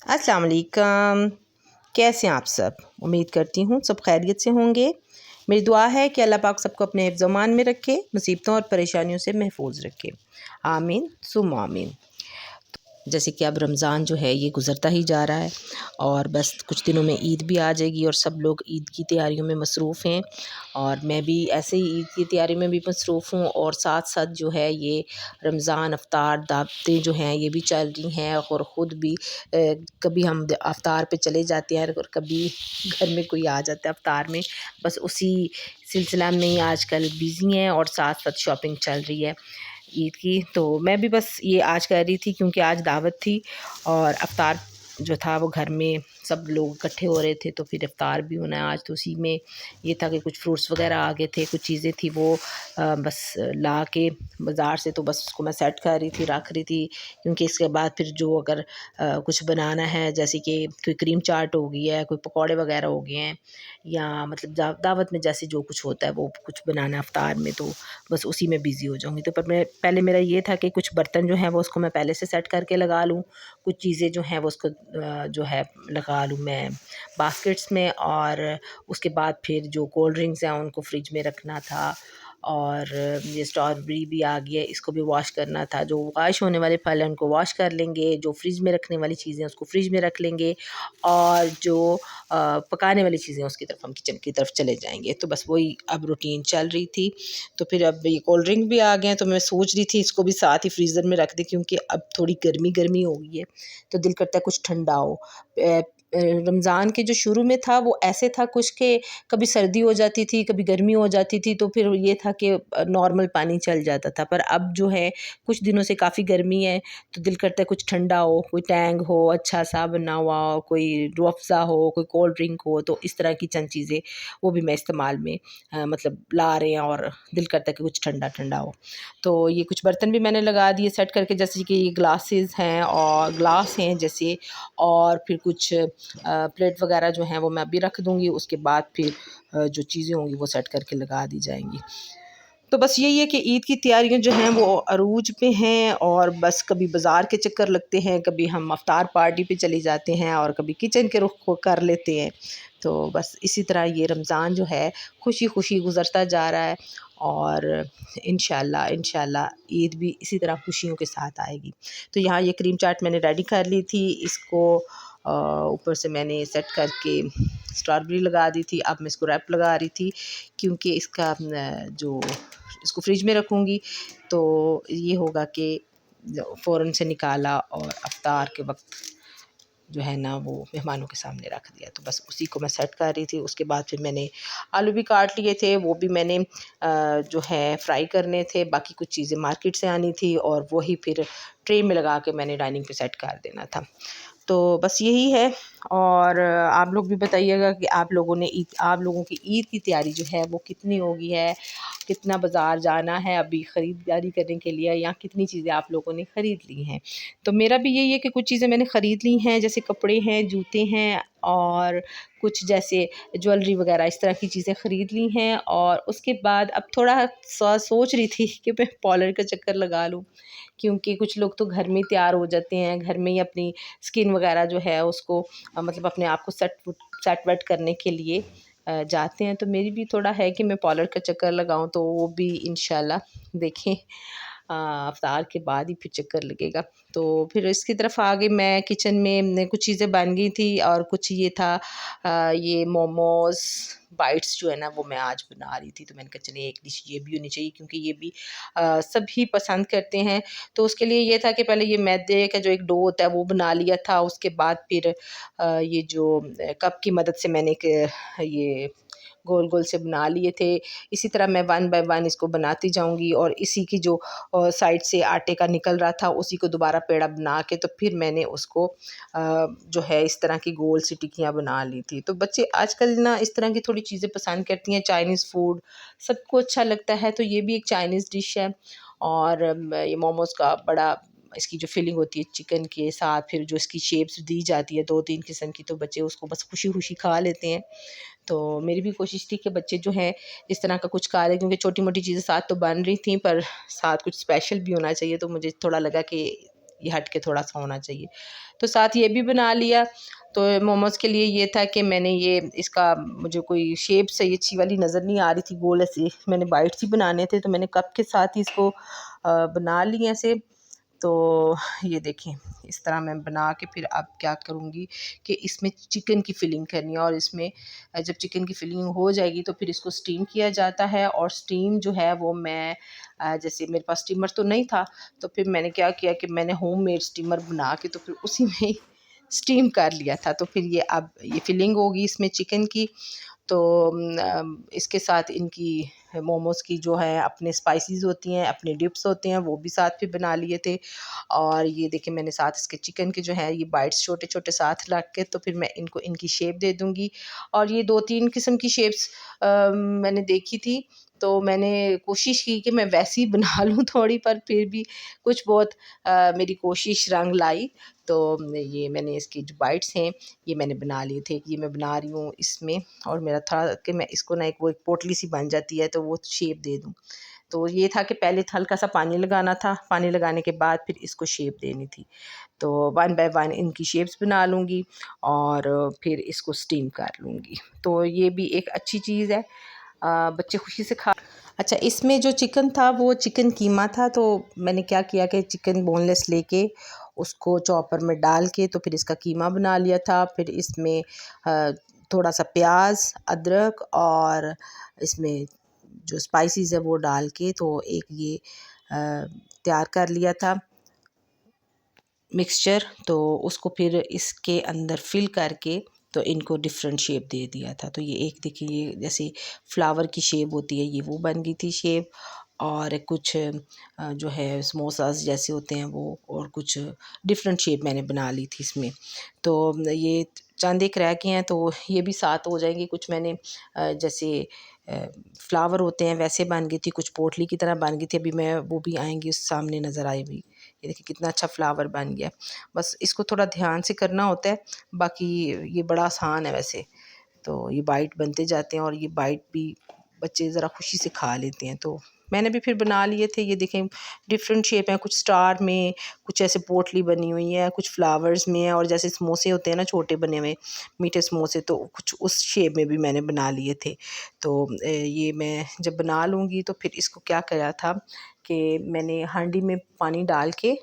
अस्सलाम वालेकुम। कैसे हैं आप सब? उम्मीद करती हूँ सब खैरियत से होंगे। मेरी दुआ है कि अल्लाह पाक सबको अपने हिफ्ज़ अमान में रखे, मुसीबतों और परेशानियों से महफूज रखे। आमीन सुम्मा आमीन। जैसे कि अब रमज़ान जो है ये गुज़रता ही जा रहा है और बस कुछ दिनों में ईद भी आ जाएगी और सब लोग ईद की तैयारियों में मसरूफ़ हैं और मैं भी ऐसे ही ईद की तैयारी में भी मसरूफ़ हूँ। और साथ साथ जो है ये रमज़ान अफ्तार दावतें जो हैं ये भी चल रही हैं और ख़ुद भी कभी हम अफ्तार पे चले जाते हैं और कभी घर में कोई आ जाता है अफ्तार में। बस उसी सिलसिला में ही आजकल बिज़ी हैं और साथ साथ शॉपिंग चल रही है ईद की। तो मैं भी बस ये आज कर रही थी क्योंकि आज दावत थी और अफ्तार जो था वो घर में सब लोग इकट्ठे हो रहे थे तो फिर इफ्तार भी होना है आज। तो उसी में ये था कि कुछ फ्रूट्स वगैरह आ गए थे, कुछ चीज़ें थी वो बस ला के बाज़ार से, तो बस उसको मैं सेट कर रही थी, रख रही थी। क्योंकि इसके बाद फिर जो अगर कुछ बनाना है, जैसे कि कोई क्रीम चाट हो गई है, कोई पकौड़े वगैरह हो गए हैं, या मतलब दावत में जैसे जो कुछ होता है वो कुछ बनाना है अफ्तार में, तो बस उसी में बिज़ी हो जाऊँगी। तो पर मैं पहले मेरा ये था कि कुछ बर्तन जो हैं वो उसको मैं पहले से सेट करके लगा लूँ, कुछ चीज़ें जो हैं वो उसको जो है लगा लूँ मैं बास्केट्स में, और उसके बाद फिर जो कोल्ड ड्रिंक्स हैं उनको फ्रिज में रखना था। और ये स्ट्रॉबेरी भी आ गई है, इसको भी वॉश करना था। जो वॉश होने वाले फल हैं उनको वॉश कर लेंगे, जो फ्रिज में रखने वाली चीज़ें उसको फ्रिज में रख लेंगे, और जो पकाने वाली चीज़ें उसकी तरफ हम किचन की तरफ चले जाएंगे। तो बस वही अब रूटीन चल रही थी। तो फिर अब ये कोल्ड ड्रिंक भी आ गए हैं तो मैं सोच रही थी इसको भी साथ ही फ्रीज़र में रख दें, क्योंकि अब थोड़ी गर्मी गर्मी हो गई है तो दिल करता है कुछ ठंडा हो। रमज़ान के जो शुरू में था वो ऐसे था कुछ के कभी सर्दी हो जाती थी, कभी गर्मी हो जाती थी, तो फिर ये था कि नॉर्मल पानी चल जाता था। पर अब जो है कुछ दिनों से काफ़ी गर्मी है तो दिल करता है कुछ ठंडा हो, कोई टैंग हो अच्छा सा बना हुआ हो, कोई रूह अफ़ज़ा हो, कोई कोल्ड ड्रिंक हो। तो इस तरह की चंद चीज़ें वो भी मैं इस्तेमाल में मतलब ला रहे हैं और दिल करता है कि कुछ ठंडा ठंडा हो। तो ये कुछ बर्तन भी मैंने लगा दिए सेट करके, जैसे कि ये ग्लासेस हैं और ग्लास हैं जैसे, और फिर कुछ प्लेट वगैरह जो हैं वो मैं अभी रख दूँगी। उसके बाद फिर जो चीज़ें होंगी वो सेट करके लगा दी जाएंगी। तो बस यही है कि ईद की तैयारियां जो हैं वो अरूज पे हैं, और बस कभी बाज़ार के चक्कर लगते हैं, कभी हम अफ्तार पार्टी पे चले जाते हैं, और कभी किचन के रुख को कर लेते हैं। तो बस इसी तरह ये रमज़ान जो है खुशी खुशी गुज़रता जा रहा है, और इंशाल्लाह इंशाल्लाह ईद भी इसी तरह खुशियों के साथ आएगी। तो यहाँ ये क्रीम चाट मैंने रेडी कर ली थी, इसको ऊपर से मैंने सेट करके स्ट्रॉबेरी लगा दी थी। अब मैं इसको रैप लगा रही थी क्योंकि इसका जो इसको फ्रिज में रखूँगी तो ये होगा कि फ़ौरन से निकाला और अफ्तार के वक्त जो है ना वो मेहमानों के सामने रख दिया। तो बस उसी को मैं सेट कर रही थी। उसके बाद फिर मैंने आलू भी काट लिए थे, वो भी मैंने जो है फ्राई करने थे। बाकी कुछ चीज़ें मार्केट से आनी थी और वही फिर ट्रे में लगा के मैंने डाइनिंग पे सेट कर देना था। तो बस यही है। और आप लोग भी बताइएगा कि आप लोगों की ईद की तैयारी जो है वो कितनी हो गई है, कितना बाज़ार जाना है अभी ख़रीदारी करने के लिए, या कितनी चीज़ें आप लोगों ने ख़रीद ली हैं। तो मेरा भी यही है कि कुछ चीज़ें मैंने ख़रीद ली हैं, जैसे कपड़े हैं, जूते हैं, और कुछ जैसे ज्वेलरी वगैरह इस तरह की चीज़ें ख़रीद ली हैं। और उसके बाद अब थोड़ा सोच रही थी कि मैं पार्लर का चक्कर लगा लूँ, क्योंकि कुछ लोग तो घर में ही तैयार हो जाते हैं, घर में ही अपनी स्किन वगैरह जो है उसको मतलब अपने आप को सेट वेट करने के लिए जाते हैं। तो मेरी भी थोड़ा है कि मैं पार्लर का चक्कर लगाऊं, तो वो भी इंशाल्लाह देखें अफ्तार के बाद ही फिर चक्कर लगेगा। तो फिर इसकी तरफ आ गई मैं किचन में, कुछ चीज़ें बन गई थी और कुछ ये था ये मोमोज़ बाइट्स जो है ना वो मैं आज बना रही थी। तो मैंने कहा चलिए एक डिश ये भी होनी चाहिए, क्योंकि ये भी सभी पसंद करते हैं। तो उसके लिए ये था कि पहले ये मैदे का जो एक डो होता है वो बना लिया था। उसके बाद फिर ये जो कप की मदद से मैंने ये गोल गोल से बना लिए थे। इसी तरह मैं वन बाय वन इसको बनाती जाऊंगी, और इसी की जो साइड से आटे का निकल रहा था उसी को दोबारा पेड़ा बना के तो फिर मैंने उसको जो है इस तरह की गोल सी टिक्कियाँ बना ली थी। तो बच्चे आजकल ना इस तरह की थोड़ी चीज़ें पसंद करती हैं, चाइनीज़ फूड सबको अच्छा लगता है, तो ये भी एक चाइनीज़ डिश है। और ये मोमोज़ का बड़ा इसकी जो फिलिंग होती है चिकन के साथ, फिर जो इसकी शेप्स दी जाती है 2-3 किस्म की, तो बच्चे उसको बस खुशी-खुशी खा लेते हैं। तो मेरी भी कोशिश थी कि बच्चे जो हैं इस तरह का कुछ खा लें, क्योंकि छोटी-मोटी चीज़ें साथ तो बन रही थी पर साथ कुछ स्पेशल भी होना चाहिए। तो मुझे थोड़ा लगा कि ये हट के थोड़ा सा होना चाहिए। तो साथ ये भी बना लिया। तो मोमोज़ के लिए ये था कि मैंने ये इसका मुझे कोई शेप सही अच्छी वाली नज़र नहीं आ रही थी, गोल ऐसे मैंने बाइट्स ही बनाने थे, तो मैंने कप के साथ ही इसको बना लिए ऐसे। तो ये देखें इस तरह मैं बना के फिर अब क्या करूँगी कि इसमें चिकन की फिलिंग करनी है, और इसमें जब चिकन की फिलिंग हो जाएगी तो फिर इसको स्टीम किया जाता है। और स्टीम जो है वो मैं जैसे मेरे पास स्टीमर तो नहीं था, तो फिर मैंने क्या किया कि मैंने होममेड स्टीमर बना के तो फिर उसी में ही स्टीम कर लिया था। तो फिर ये अब ये फिलिंग होगी इसमें चिकन की। तो इसके साथ इनकी मोमोज़ की जो है अपने स्पाइसेस होती हैं, अपने डिप्स होते हैं, वो भी साथ फिर बना लिए थे। और ये देखिए मैंने साथ इसके चिकन के जो है ये बाइट्स छोटे छोटे साथ रख के तो फिर मैं इनको इनकी शेप दे दूँगी। और ये 2-3 किस्म की शेप्स मैंने देखी थी, तो मैंने कोशिश की कि मैं वैसी बना लूँ थोड़ी, पर फिर भी कुछ बहुत मेरी कोशिश रंग लाई। तो ये मैंने इसकी जो बाइट्स हैं ये मैंने बना लिए थे, ये मैं बना रही हूँ इसमें। और मेरा था कि मैं इसको ना एक पोटली सी बन जाती है तो वो शेप दे दूँ। तो ये था कि पहले हल्का सा पानी लगाना था, पानी लगाने के बाद फिर इसको शेप देनी थी। तो 1 बाय 1 इनकी शेप्स बना लूँगी और फिर इसको स्टीम कर लूँगी। तो ये भी एक अच्छी चीज़ है, बच्चे खुशी से खा। अच्छा, इसमें जो चिकन था वो चिकन कीमा था। तो मैंने क्या किया कि चिकन बोनलेस लेके उसको चॉपर में डाल के तो फिर इसका कीमा बना लिया था। फिर इसमें थोड़ा सा प्याज, अदरक और इसमें जो स्पाइसेस है वो डाल के तो एक ये तैयार कर लिया था मिक्सचर। तो उसको फिर इसके अंदर फिल करके तो इनको डिफरेंट शेप दे दिया था। तो ये एक देखिए ये जैसे फ्लावर की शेप होती है ये वो बन गई थी शेप। और कुछ जो है समोसास जैसे होते हैं वो, और कुछ डिफरेंट शेप मैंने बना ली थी इसमें। तो ये चंद एक रह गए हैं तो ये भी साथ हो जाएंगे। कुछ मैंने जैसे फ्लावर होते हैं वैसे बन गई थी, कुछ पोटली की तरह बन गई थी। अभी मैं वो भी आएंगी सामने नज़र आए भी। ये देखिए कितना अच्छा फ्लावर बन गया। बस इसको थोड़ा ध्यान से करना होता है, बाकी ये बड़ा आसान है वैसे। तो ये बाइट बनते जाते हैं और ये बाइट भी बच्चे ज़रा खुशी से खा लेते हैं। तो मैंने भी फिर बना लिए थे। ये देखें डिफरेंट शेप हैं, कुछ स्टार में, कुछ ऐसे पोटली बनी हुई है, कुछ फ्लावर्स में है, और जैसे समोसे होते हैं ना छोटे बने हुए मीठे समोसे, तो कुछ उस शेप में भी मैंने बना लिए थे। तो ये मैं जब बना लूँगी तो फिर इसको क्या करा था कि मैंने हांडी में पानी डाल के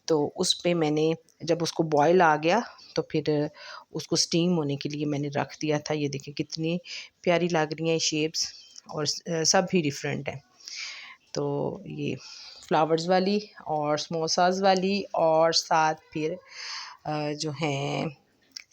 तो उस पे मैंने जब उसको बॉयल आ गया तो फिर उसको स्टीम होने के लिए मैंने रख दिया था। ये देखिए कितनी प्यारी लग रही हैं शेप्स, और सब भी डिफरेंट हैं। तो ये फ्लावर्स वाली और समोसास वाली और साथ फिर जो हैं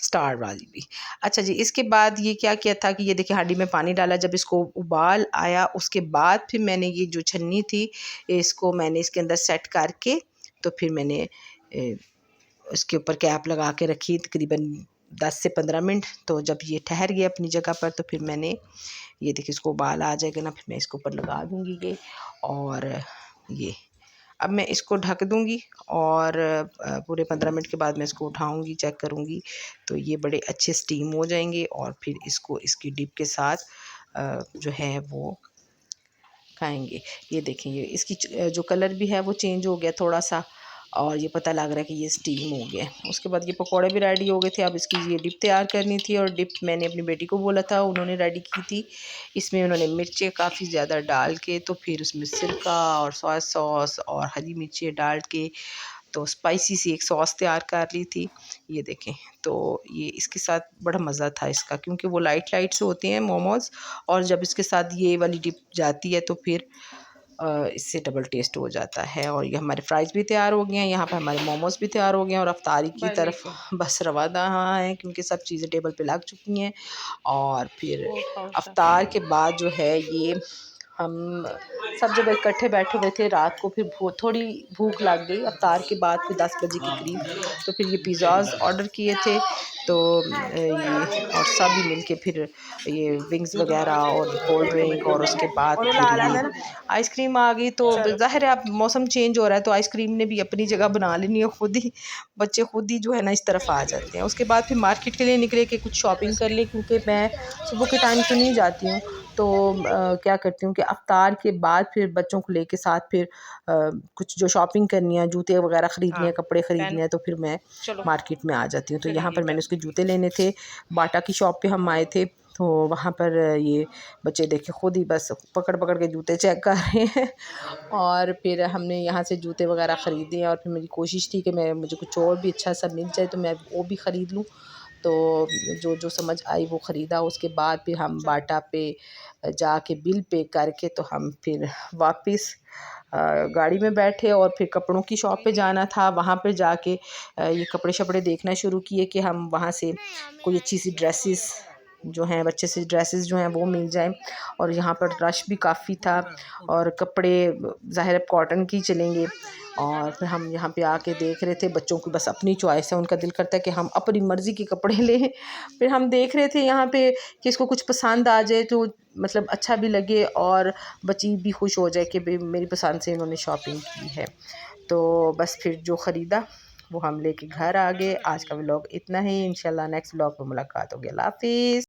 स्टार वाली भी। अच्छा जी, इसके बाद ये क्या किया था कि ये देखिए हांडी में पानी डाला, जब इसको उबाल आया उसके बाद फिर मैंने ये जो छन्नी थी इसको मैंने इसके अंदर सेट करके तो फिर मैंने उसके ऊपर कैप लगा के रखी तकरीबन 10 से 15 मिनट। तो जब ये ठहर गया अपनी जगह पर तो फिर मैंने ये देखिए इसको उबाल आ जाएगा ना, फिर मैं इसके ऊपर लगा दूँगी ये। और ये अब मैं इसको ढक दूँगी और पूरे 15 मिनट के बाद मैं इसको उठाऊँगी, चेक करूँगी तो ये बड़े अच्छे स्टीम हो जाएंगे। और फिर इसको इसकी डिप के साथ जो है वो खाएंगे। ये देखें ये इसकी जो कलर भी है वो चेंज हो गया थोड़ा सा, और ये पता लग रहा है कि ये स्टीम हो गया। उसके बाद ये पकौड़े भी रेडी हो गए थे। अब इसकी ये डिप तैयार करनी थी, और डिप मैंने अपनी बेटी को बोला था, उन्होंने रेडी की थी। इसमें उन्होंने मिर्चें काफ़ी ज़्यादा डाल के तो फिर उसमें सिरका और सोया सॉस और हरी मिर्चें डाल के तो स्पाइसी सी एक सॉस तैयार कर ली थी। ये देखें तो ये इसके साथ बड़ा मज़ा था इसका, क्योंकि वो लाइट लाइट से होते हैं मोमोज़, और जब इसके साथ ये वाली डिप जाती है तो फिर इससे डबल टेस्ट हो जाता है। और ये हमारे फ्राइज़ भी तैयार हो गए हैं, यहाँ पर हमारे मोमोज़ भी तैयार हो गए हैं, और अफ्तारी की तरफ बस रवाना है क्योंकि सब चीज़ें टेबल पे लग चुकी हैं। और फिर अफ्तार के बाद जो है ये हम सब जब इकट्ठे बैठे हुए थे रात को, फिर थोड़ी भूख लग गई अफ्तार के बाद, फिर 10 बजे के करीब तो फिर ये पिज़्ज़ाज़ ऑर्डर किए थे। तो ये और सभी मिल के फिर ये विंग्स वगैरह और कोल्ड ड्रिंक, और उसके बाद फिर ये आइसक्रीम आ गई। तो ज़ाहिर है अब मौसम चेंज हो रहा है तो आइसक्रीम ने भी अपनी जगह बना लेनी है, खुद ही बच्चे खुद ही जो है ना इस तरफ आ जाते हैं। उसके बाद फिर मार्केट के लिए निकले कि कुछ शॉपिंग कर ले, क्योंकि मैं सुबह के टाइम तो नहीं जाती हूँ, तो क्या करती हूँ कि अफ्तार के बाद फिर बच्चों को लेके साथ फिर कुछ जो शॉपिंग करनी है, जूते वगैरह ख़रीदने हैं, कपड़े ख़रीदने हैं, तो फिर मैं मार्केट में आ जाती हूँ। तो यहाँ पर मैंने उसके जूते लेने थे, बाटा की शॉप पे हम आए थे, तो वहाँ पर ये बच्चे देखे खुद ही बस पकड़ पकड़ के जूते चेक कर रहे हैं। और फिर हमने यहाँ से जूते वगैरह ख़रीदे और फिर मेरी कोशिश थी कि मुझे कुछ और भी अच्छा सा मिल जाए तो मैं वो भी ख़रीद लूँ। तो जो जो समझ आई वो ख़रीदा। उसके बाद फिर हम बाटा पे जाके बिल पे करके तो हम फिर वापस गाड़ी में बैठे और फिर कपड़ों की शॉप पे जाना था। वहाँ पे जाके ये कपड़े शपड़े देखना शुरू किए कि हम वहाँ से कोई अच्छी सी ड्रेसेस जो हैं, बच्चे से ड्रेसेस जो हैं वो मिल जाएं। और यहाँ पर रश भी काफ़ी था और कपड़े ज़ाहिर है कॉटन की चलेंगे। और फिर हम यहाँ पे आके देख रहे थे, बच्चों की बस अपनी चॉइस है, उनका दिल करता है कि हम अपनी मर्ज़ी के कपड़े लें। फिर हम देख रहे थे यहाँ पे कि इसको कुछ पसंद आ जाए तो मतलब अच्छा भी लगे और बच्ची भी खुश हो जाए कि भाई मेरी पसंद से इन्होंने शॉपिंग की है। तो बस फिर जो ख़रीदा वो हम लेके घर आ गए। आज का व्लॉग इतना ही, इंशाल्लाह नेक्स्ट व्लॉग में मुलाकात होगी। अल्लाह हाफ़िज़।